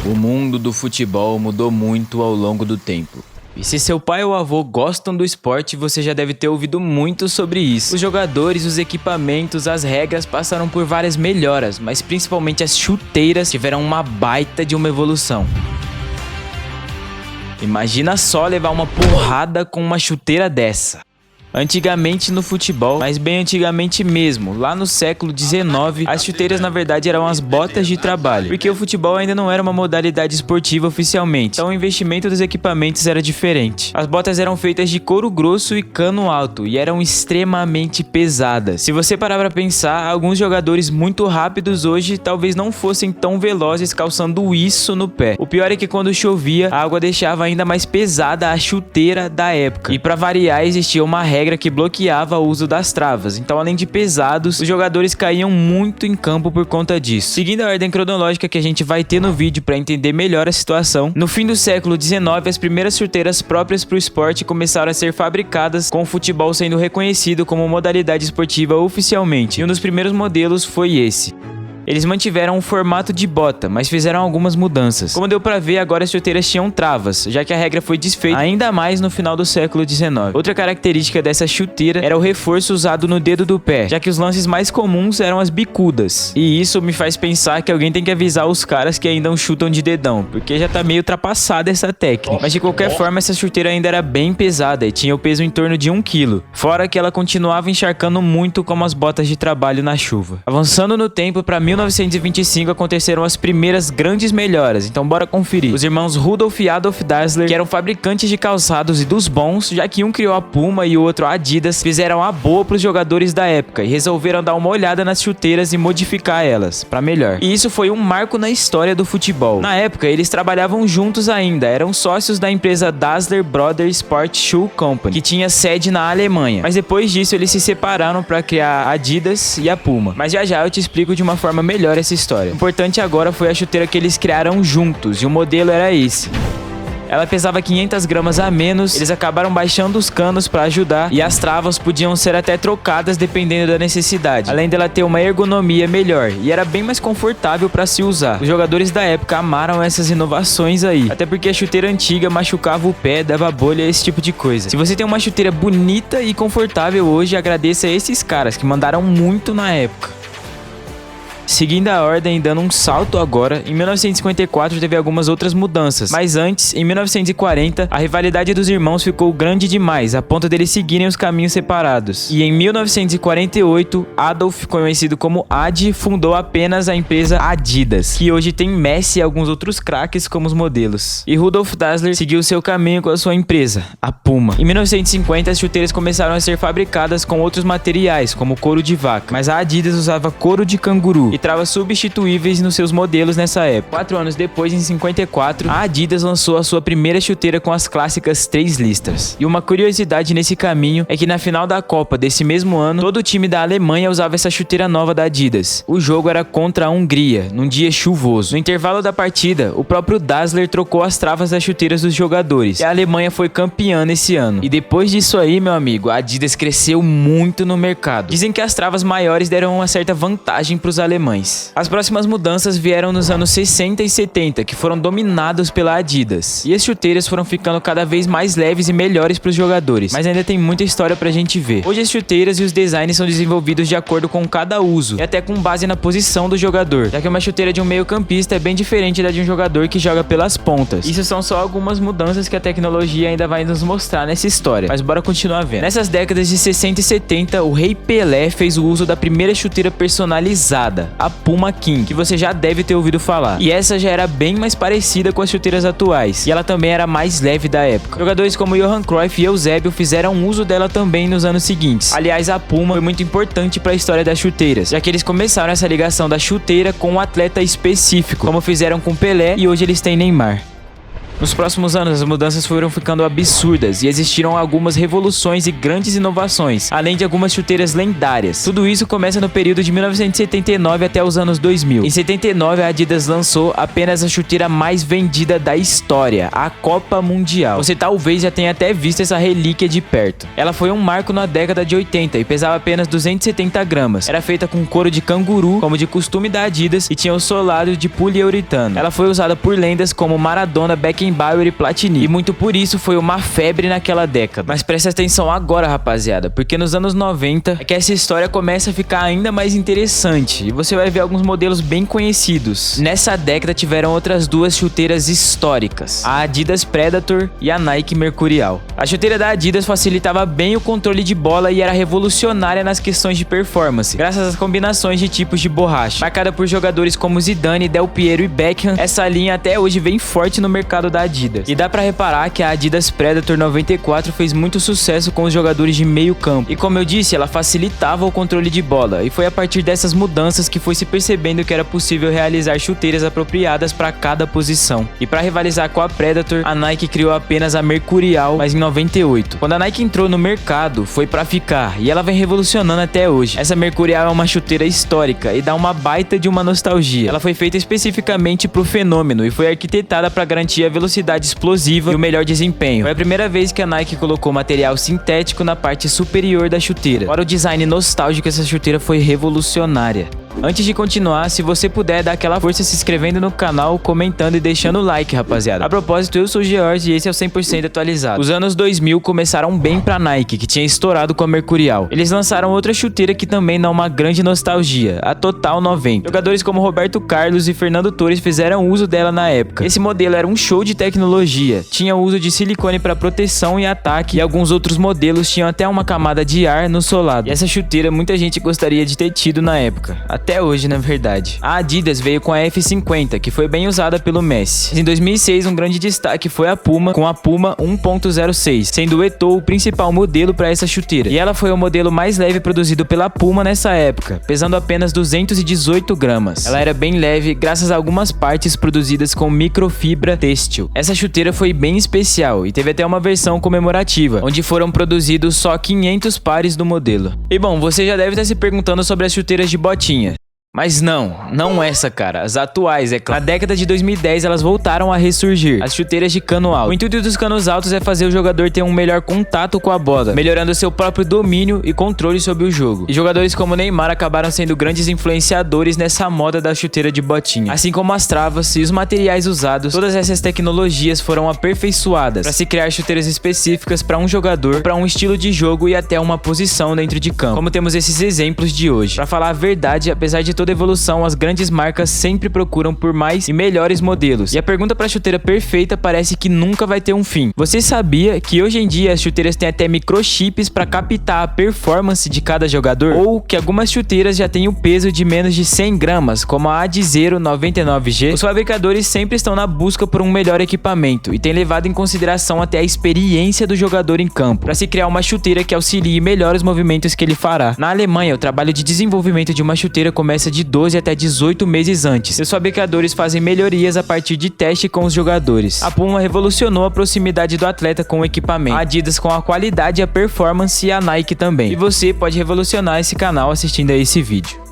O mundo do futebol mudou muito ao longo do tempo. E se seu pai ou avô gostam do esporte, você já deve ter ouvido muito sobre isso. Os jogadores, os equipamentos, as regras passaram por várias melhoras, mas principalmente as chuteiras tiveram uma baita de uma evolução. Imagina só levar uma porrada com uma chuteira dessa. Antigamente no futebol, mas bem antigamente mesmo, lá no século XIX, as chuteiras na verdade eram as botas de trabalho, porque o futebol ainda não era uma modalidade esportiva oficialmente, então o investimento dos equipamentos era diferente. As botas eram feitas de couro grosso e cano alto, e eram extremamente pesadas. Se você parar pra pensar, alguns jogadores muito rápidos hoje talvez não fossem tão velozes calçando isso no pé. O pior é que quando chovia, a água deixava ainda mais pesada a chuteira da época, e pra variar existia uma regra que bloqueava o uso das travas, então além de pesados, os jogadores caíam muito em campo por conta disso. Seguindo a ordem cronológica que a gente vai ter no vídeo para entender melhor a situação, no fim do século XIX as primeiras chuteiras próprias para o esporte começaram a ser fabricadas, com o futebol sendo reconhecido como modalidade esportiva oficialmente, e um dos primeiros modelos foi esse. Eles mantiveram o formato de bota, mas fizeram algumas mudanças. Como deu pra ver, agora as chuteiras tinham travas, já que a regra foi desfeita ainda mais no final do século XIX. Outra característica dessa chuteira era o reforço usado no dedo do pé, já que os lances mais comuns eram as bicudas. E isso me faz pensar que alguém tem que avisar os caras que ainda chutam de dedão, porque já tá meio ultrapassada essa técnica. Mas de qualquer forma, essa chuteira ainda era bem pesada e tinha o peso em torno de 1 kg. Fora que ela continuava encharcando muito como as botas de trabalho na chuva. Avançando no tempo para 1925 aconteceram as primeiras grandes melhoras, então bora conferir. Os irmãos Rudolf e Adolf Dassler, que eram fabricantes de calçados e dos bons, já que um criou a Puma e o outro a Adidas, fizeram a boa pros jogadores da época e resolveram dar uma olhada nas chuteiras e modificar elas para melhor. E isso foi um marco na história do futebol. Na época, eles trabalhavam juntos ainda, eram sócios da empresa Dassler Brothers Sport Shoe Company, que tinha sede na Alemanha. Mas depois disso, eles se separaram para criar a Adidas e a Puma. Mas já já eu te explico de uma forma melhor essa história. O importante agora foi a chuteira que eles criaram juntos, e o modelo era esse. Ela pesava 500 gramas a menos, eles acabaram baixando os canos para ajudar, e as travas podiam ser até trocadas dependendo da necessidade, além dela ter uma ergonomia melhor, e era bem mais confortável para se usar. Os jogadores da época amaram essas inovações aí, até porque a chuteira antiga machucava o pé, dava bolha, esse tipo de coisa. Se você tem uma chuteira bonita e confortável hoje, agradeça a esses caras que mandaram muito na época. Seguindo a ordem, dando um salto agora, em 1954 teve algumas outras mudanças, mas antes, em 1940, a rivalidade dos irmãos ficou grande demais, a ponto deles seguirem os caminhos separados. E em 1948, Adolf, conhecido como Adi, fundou apenas a empresa Adidas, que hoje tem Messi e alguns outros craques como os modelos. E Rudolf Dassler seguiu seu caminho com a sua empresa, a Puma. Em 1950, as chuteiras começaram a ser fabricadas com outros materiais, como couro de vaca, mas a Adidas usava couro de canguru e travas substituíveis nos seus modelos nessa época. 4 anos depois, em 54, a Adidas lançou a sua primeira chuteira com as clássicas 3 listras. E uma curiosidade nesse caminho é que na final da Copa desse mesmo ano, todo o time da Alemanha usava essa chuteira nova da Adidas. O jogo era contra a Hungria, num dia chuvoso. No intervalo da partida, o próprio Dassler trocou as travas das chuteiras dos jogadores, e a Alemanha foi campeã nesse ano. E depois disso aí, meu amigo, a Adidas cresceu muito no mercado. Dizem que as travas maiores deram uma certa vantagem para os alemães. As próximas mudanças vieram nos anos 60 e 70, que foram dominados pela Adidas. E as chuteiras foram ficando cada vez mais leves e melhores para os jogadores, mas ainda tem muita história pra gente ver. Hoje as chuteiras e os designs são desenvolvidos de acordo com cada uso, e até com base na posição do jogador, já que uma chuteira de um meio-campista é bem diferente da de um jogador que joga pelas pontas. Isso são só algumas mudanças que a tecnologia ainda vai nos mostrar nessa história, mas bora continuar vendo. Nessas décadas de 60 e 70, o Rei Pelé fez o uso da primeira chuteira personalizada, a Puma King, que você já deve ter ouvido falar. E essa já era bem mais parecida com as chuteiras atuais, e ela também era mais leve da época. Jogadores como Johan Cruyff e Eusébio fizeram uso dela também nos anos seguintes. Aliás, a Puma foi muito importante para a história das chuteiras, já que eles começaram essa ligação da chuteira com um atleta específico, como fizeram com Pelé, e hoje eles têm Neymar. Nos próximos anos, as mudanças foram ficando absurdas e existiram algumas revoluções e grandes inovações, além de algumas chuteiras lendárias. Tudo isso começa no período de 1979 até os anos 2000. Em 79, a Adidas lançou apenas a chuteira mais vendida da história, a Copa Mundial. Você talvez já tenha até visto essa relíquia de perto. Ela foi um marco na década de 80 e pesava apenas 270 gramas. Era feita com couro de canguru, como de costume da Adidas, e tinha o solado de poliuretano. Ela foi usada por lendas como Maradona, Beckenbauer e Platini, e muito por isso foi uma febre naquela década. Mas presta atenção agora, rapaziada, porque nos anos 90 é que essa história começa a ficar ainda mais interessante, e você vai ver alguns modelos bem conhecidos. Nessa década tiveram outras duas chuteiras históricas, a Adidas Predator e a Nike Mercurial. A chuteira da Adidas facilitava bem o controle de bola e era revolucionária nas questões de performance, graças às combinações de tipos de borracha. Marcada por jogadores como Zidane, Del Piero e Beckham, essa linha até hoje vem forte no mercado da Adidas. E dá pra reparar que a Adidas Predator 94 fez muito sucesso com os jogadores de meio campo. E como eu disse, ela facilitava o controle de bola, e foi a partir dessas mudanças que foi se percebendo que era possível realizar chuteiras apropriadas para cada posição. E para rivalizar com a Predator, a Nike criou apenas a Mercurial, mas em 98. Quando a Nike entrou no mercado, foi pra ficar, e ela vem revolucionando até hoje. Essa Mercurial é uma chuteira histórica e dá uma baita de uma nostalgia. Ela foi feita especificamente pro fenômeno e foi arquitetada para garantir a velocidade explosiva e o melhor desempenho. Foi a primeira vez que a Nike colocou material sintético na parte superior da chuteira. Para o design nostálgico, essa chuteira foi revolucionária. Antes de continuar, se você puder dar aquela força se inscrevendo no canal, comentando e deixando o like, rapaziada. A propósito, eu sou o George e esse é o 100% atualizado. Os anos 2000 começaram bem pra Nike, que tinha estourado com a Mercurial. Eles lançaram outra chuteira que também dá uma grande nostalgia, a Total 90. Jogadores como Roberto Carlos e Fernando Torres fizeram uso dela na época. Esse modelo era um show de tecnologia, tinha uso de silicone para proteção e ataque, e alguns outros modelos tinham até uma camada de ar no solado. E essa chuteira muita gente gostaria de ter tido na época. Até hoje, na verdade. A Adidas veio com a F50, que foi bem usada pelo Messi. Em 2006, um grande destaque foi a Puma, com a Puma 1.06, sendo o Eto'o o principal modelo para essa chuteira. E ela foi o modelo mais leve produzido pela Puma nessa época, pesando apenas 218 gramas. Ela era bem leve, graças a algumas partes produzidas com microfibra têxtil. Essa chuteira foi bem especial e teve até uma versão comemorativa, onde foram produzidos só 500 pares do modelo. E bom, você já deve estar se perguntando sobre as chuteiras de botinha. Mas não essa, cara, as atuais, é claro. Na década de 2010 elas voltaram a ressurgir, as chuteiras de cano alto. O intuito dos canos altos é fazer o jogador ter um melhor contato com a bola, melhorando seu próprio domínio e controle sobre o jogo. E jogadores como Neymar acabaram sendo grandes influenciadores nessa moda da chuteira de botinha. Assim como as travas e os materiais usados, todas essas tecnologias foram aperfeiçoadas para se criar chuteiras específicas para um jogador, para um estilo de jogo e até uma posição dentro de campo, como temos esses exemplos de hoje. Para falar a verdade, apesar de toda evolução, as grandes marcas sempre procuram por mais e melhores modelos. E a pergunta para a chuteira perfeita parece que nunca vai ter um fim. Você sabia que hoje em dia as chuteiras têm até microchips para captar a performance de cada jogador? Ou que algumas chuteiras já têm o peso de menos de 100 gramas, como a Adizero 99G? Os fabricadores sempre estão na busca por um melhor equipamento e têm levado em consideração até a experiência do jogador em campo, para se criar uma chuteira que auxilie melhor os movimentos que ele fará. Na Alemanha, o trabalho de desenvolvimento de uma chuteira começa de 12 até 18 meses antes. Os fabricadores fazem melhorias a partir de teste com os jogadores. A Puma revolucionou a proximidade do atleta com o equipamento, a Adidas com a qualidade e a performance, e a Nike também. E você pode revolucionar esse canal assistindo a esse vídeo.